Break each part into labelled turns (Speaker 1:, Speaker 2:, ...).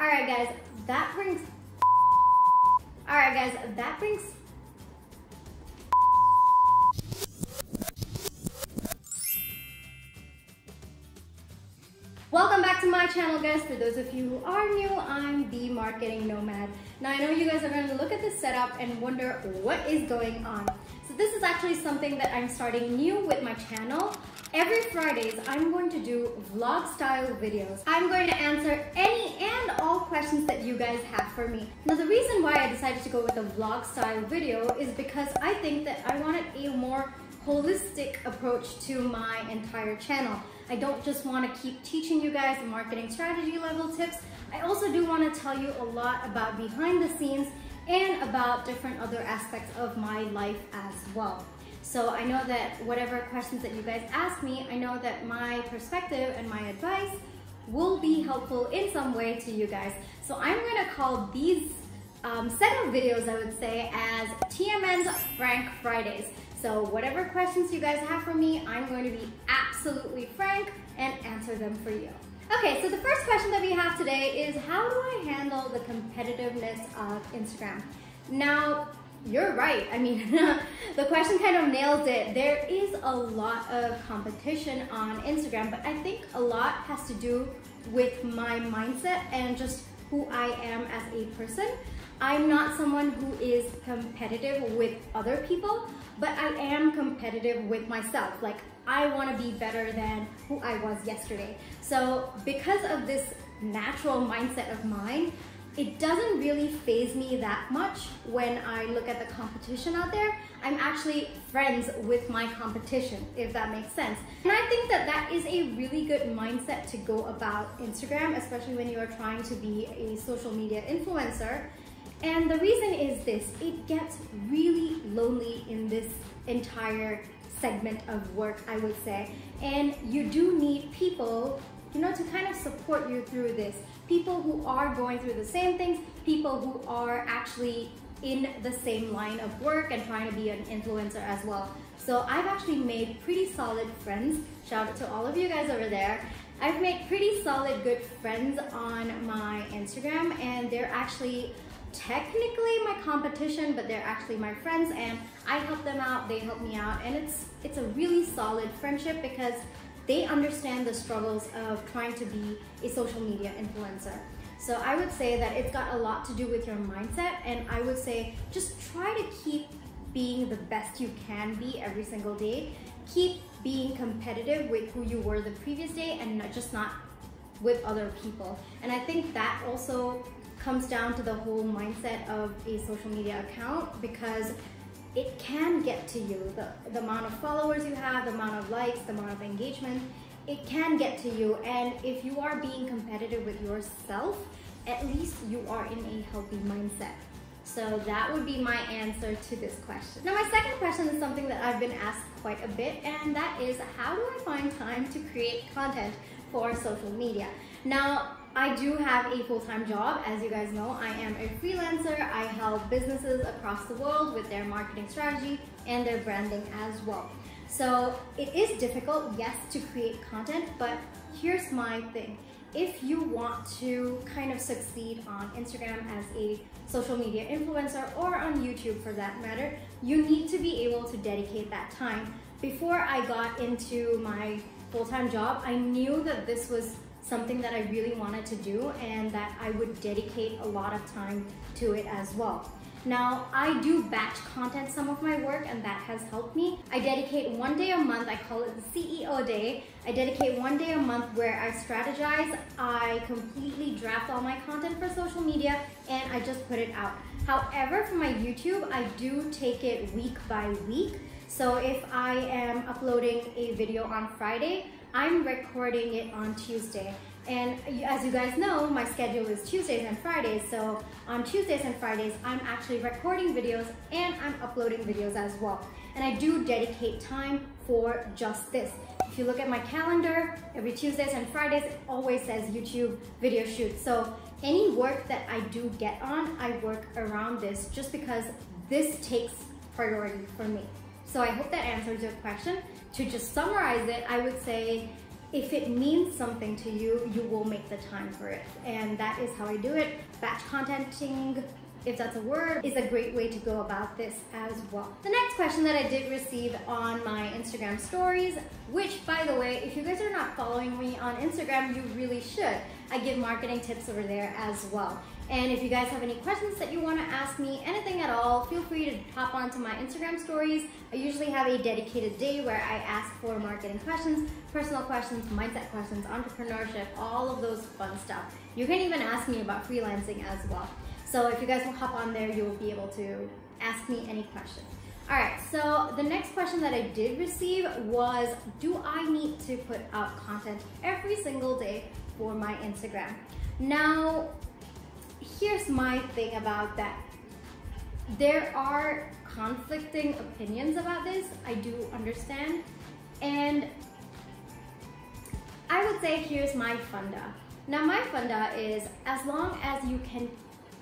Speaker 1: Alright guys, that brings Welcome back to my channel, guys. For those of you who are new, I'm the marketing nomad. Now I know you guys are going to look at this setup and wonder what is going on. So this is actually something that I'm starting new with my channel. Every Fridays, I'm going to do vlog style videos. I'm going to answer any and all questions that you guys have for me. Now the reason why I decided to go with a vlog style video is because I think that I wanted a more holistic approach to my entire channel. I don't just want to keep teaching you guys marketing strategy level tips. I also do want to tell you a lot about behind the scenes and about different other aspects of my life as well. So I know that whatever questions that you guys ask me, I know that my perspective and my advice will be helpful in some way to you guys. So I'm going to call these set of videos, I would say, as TMN's Frank Fridays. So whatever questions you guys have for me, I'm going to be absolutely frank and answer them for you. Okay, so the first question that we have today is, how do I handle the competitiveness of Instagram? Now, you're right. I mean, the question kind of nails it. There is a lot of competition on Instagram, but I think a lot has to do with my mindset and just who I am as a person. I'm not someone who is competitive with other people, but I am competitive with myself. Like, I want to be better than who I was yesterday. So because of this natural mindset of mine, it doesn't really faze me that much when I look at the competition out there. I'm actually friends with my competition, if that makes sense. And I think that that is a really good mindset to go about Instagram, especially when you are trying to be a social media influencer. And the reason is this: it gets really lonely in this entire segment of work, I would say. And you do need people, you know, to kind of support you through this. People who are going through the same things, people who are actually in the same line of work and trying to be an influencer as well. So I've actually made pretty solid friends. Shout out to all of you guys over there. I've made pretty solid good friends on my Instagram, and they're actually technically my competition, but they're actually my friends, and I help them out, they help me out, and it's a really solid friendship because they understand the struggles of trying to be a social media influencer. So I would say that it's got a lot to do with your mindset, and I would say just try to keep being the best you can be every single day. Keep being competitive with who you were the previous day and not with other people. And I think that also comes down to the whole mindset of a social media account, because it can get to you. The amount of followers you have, the amount of likes, the amount of engagement, it can get to you. And if you are being competitive with yourself, at least you are in a healthy mindset. So that would be my answer to this question. Now my second question is something that I've been asked quite a bit, and that is, how do I find time to create content for social media? Now, I do have a full-time job. As you guys know, I am a freelancer. I help businesses across the world with their marketing strategy and their branding as well. So it is difficult, yes, to create content, but here's my thing. If you want to kind of succeed on Instagram as a social media influencer, or on YouTube for that matter, you need to be able to dedicate that time. Before I got into my full-time job, I knew that this was something that I really wanted to do and that I would dedicate a lot of time to it as well. Now, I do batch content some of my work, and that has helped me. I dedicate one day a month, I call it the CEO day. I dedicate one day a month where I strategize, I completely draft all my content for social media, and I just put it out. However, for my YouTube, I do take it week by week. So if I am uploading a video on Friday, I'm recording it on Tuesday. And as you guys know, my schedule is Tuesdays and Fridays. So on Tuesdays and Fridays, I'm actually recording videos and I'm uploading videos as well. And I do dedicate time for just this. If you look at my calendar, every Tuesdays and Fridays, it always says YouTube video shoot. So any work that I do get on, I work around this just because this takes priority for me. So I hope that answers your question. To just summarize it, I would say if it means something to you, you will make the time for it. And that is how I do it. Batch contenting, if that's a word, is a great way to go about this as well. The next question that I did receive on my Instagram stories, which by the way, if you guys are not following me on Instagram, you really should. I give marketing tips over there as well. And if you guys have any questions that you want to ask me, anything at all, feel free to hop onto my Instagram stories. I usually have a dedicated day where I ask for marketing questions, personal questions, mindset questions, entrepreneurship, all of those fun stuff. You can even ask me about freelancing as well. So if you guys will hop on there, you will be able to ask me any questions. All right, so the next question that I did receive was, do I need to put out content every single day for my Instagram? Now, here's my thing about that. There are conflicting opinions about this. I do understand. And I would say here's my funda. Now my funda is, as long as you can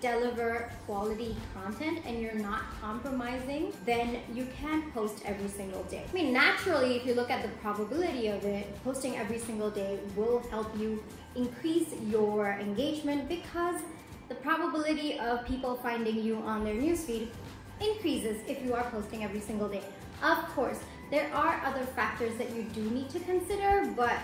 Speaker 1: deliver quality content and you're not compromising, then you can post every single day. I mean, naturally, if you look at the probability of it, posting every single day will help you increase your engagement because the probability of people finding you on their newsfeed increases if you are posting every single day. Of course, there are other factors that you do need to consider, but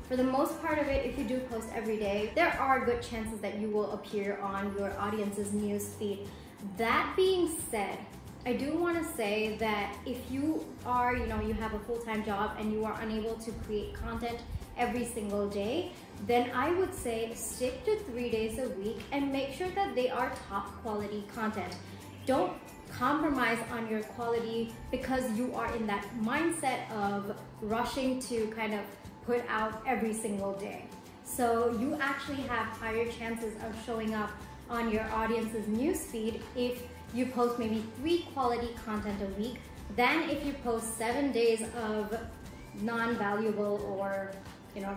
Speaker 1: for the most part of it, if you do post every day, there are good chances that you will appear on your audience's newsfeed. That being said, I do want to say that if you are, you have a full-time job and you are unable to create content every single day, then I would say stick to 3 days a week and make sure that they are top quality content. Don't compromise on your quality because you are in that mindset of rushing to kind of put out every single day. So you actually have higher chances of showing up on your audience's newsfeed if you post maybe 3 quality content a week than if you post 7 days of non-valuable or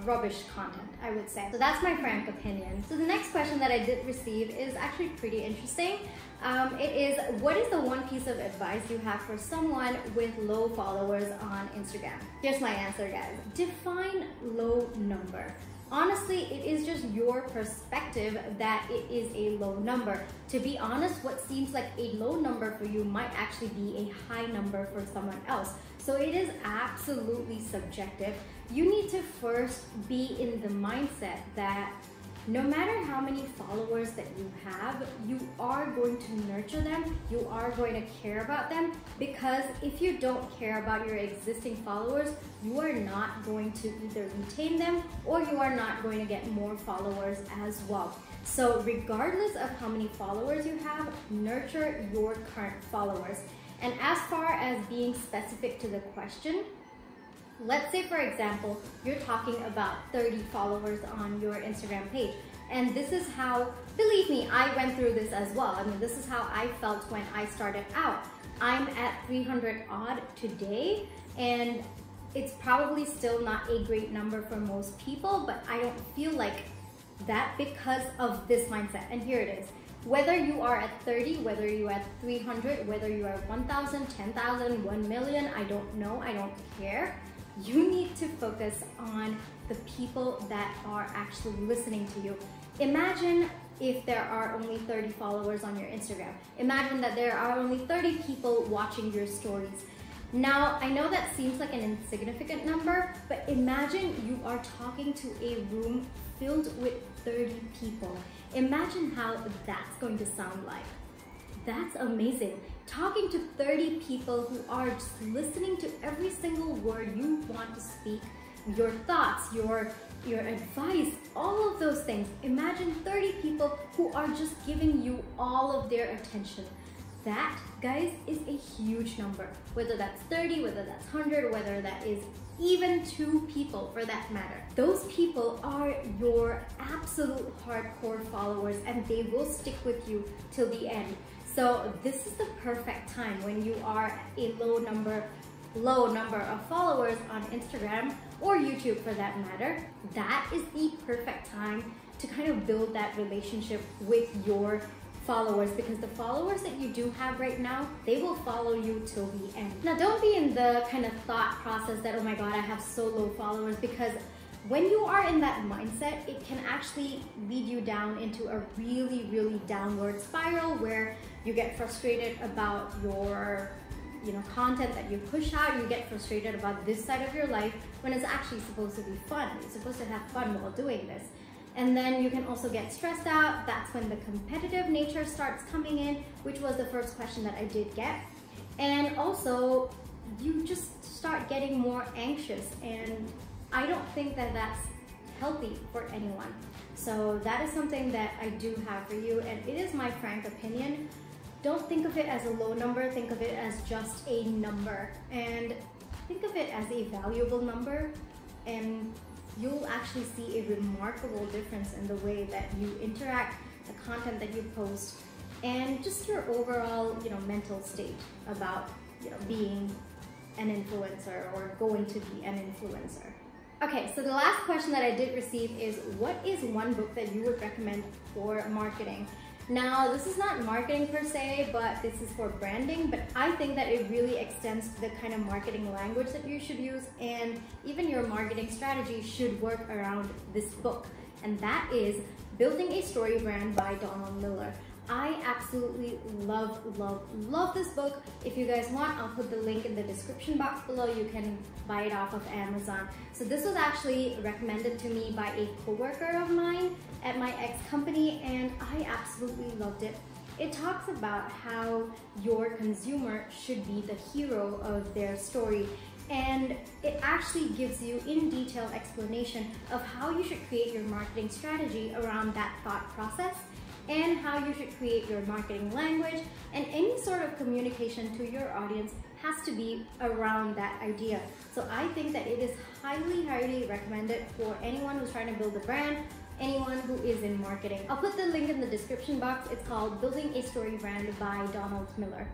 Speaker 1: rubbish content, I would say. So that's my frank opinion. So the next question that I did receive is actually pretty interesting. It is, what is the one piece of advice you have for someone with low followers on Instagram? Here's my answer, guys. Define low number. Honestly, it is just your perspective that it is a low number. To be honest, what seems like a low number for you might actually be a high number for someone else. So it is absolutely subjective. You need to first be in the mindset that no matter how many followers that you have, you are going to nurture them, you are going to care about them, because if you don't care about your existing followers, you are not going to either retain them or you are not going to get more followers as well. So regardless of how many followers you have, nurture your current followers. And as far as being specific to the question, let's say, for example, you're talking about 30 followers on your Instagram page. And this is how, believe me, I went through this as well. I mean, this is how I felt when I started out. I'm at 300 odd today, and it's probably still not a great number for most people, but I don't feel like that because of this mindset. And here it is. Whether you are at 30, whether you're at 300, whether you are 1,000, 10,000, 1 million, I don't know, I don't care. You need to focus on the people that are actually listening to you. Imagine if there are only 30 followers on your Instagram. Imagine that there are only 30 people watching your stories. Now, I know that seems like an insignificant number, but imagine you are talking to a room filled with 30 people. Imagine how that's going to sound like. That's amazing. Talking to 30 people who are just listening to every single word you want to speak, your thoughts, your advice, all of those things. Imagine 30 people who are just giving you all of their attention. That, guys, is a huge number. Whether that's 30, whether that's 100, whether that is even 2 people for that matter. Those people are your absolute hardcore followers and they will stick with you till the end. So this is the perfect time when you are a low number of followers on Instagram or YouTube for that matter. That is the perfect time to kind of build that relationship with your followers, because the followers that you do have right now, they will follow you till the end. Now, don't be in the kind of thought process that, oh my God, I have so low followers, because when you are in that mindset, it can actually lead you down into a really, really downward spiral where you get frustrated about your content that you push out. You get frustrated about this side of your life when it's actually supposed to be fun. You're supposed to have fun while doing this. And then you can also get stressed out. That's when the competitive nature starts coming in, which was the first question that I did get. And also, you just start getting more anxious, and I don't think that that's healthy for anyone. So that is something that I do have for you, and it is my frank opinion. Don't think of it as a low number, think of it as just a number, and think of it as a valuable number, and you'll actually see a remarkable difference in the way that you interact, the content that you post, and just your overall, mental state about, being an influencer or going to be an influencer. Okay, so the last question that I did receive is, what is one book that you would recommend for marketing? Now, this is not marketing per se, but this is for branding, but I think that it really extends to the kind of marketing language that you should use, and even your marketing strategy should work around this book, and that is Building a Story Brand by Donald Miller. I absolutely love this book. If you guys want, I'll put the link in the description box below. You can buy it off of Amazon. So this was actually recommended to me by a coworker of mine at my ex-company, and I absolutely loved it. It talks about how your consumer should be the hero of their story, and it actually gives you in detail explanation of how you should create your marketing strategy around that thought process, and how you should create your marketing language, and any sort of communication to your audience has to be around that idea. So I think that it is highly recommended for anyone who's trying to build a brand, anyone who is in marketing. I'll put the link in the description box. It's called Building a Story Brand by Donald Miller.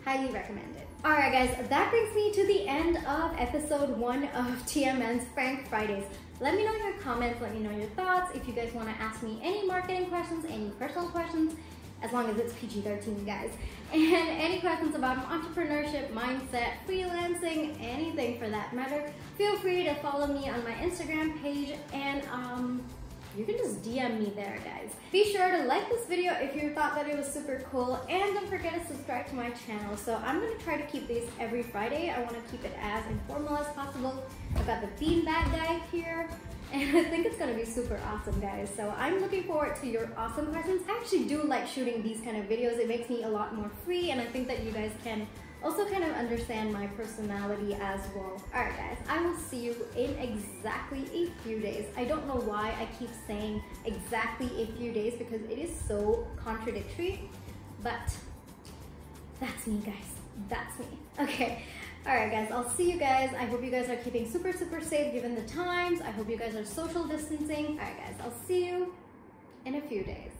Speaker 1: Highly recommended. Alright guys, that brings me to the end of episode 1 of TMN's Frank Fridays. Let me know your comments, let me know your thoughts. If you guys want to ask me any marketing questions, any personal questions, as long as it's PG-13, guys. And any questions about entrepreneurship, mindset, freelancing, anything for that matter, feel free to follow me on my Instagram page, and you can just DM me there, guys. Be sure to like this video if you thought that it was super cool, and don't forget to subscribe to my channel. So I'm going to try to keep these every Friday. I want to keep it as informal as possible. I've got the beanbag guy here, and I think it's going to be super awesome, guys. So I'm looking forward to your awesome questions. I actually do like shooting these kind of videos. It makes me a lot more free, and I think that you guys can also kind of understand my personality as well. Alright guys, I will see you in exactly a few days. I don't know why I keep saying exactly a few days because it is so contradictory, but that's me, guys. That's me. Okay. Alright guys, I'll see you guys. I hope you guys are keeping super safe given the times. I hope you guys are social distancing. Alright guys, I'll see you in a few days.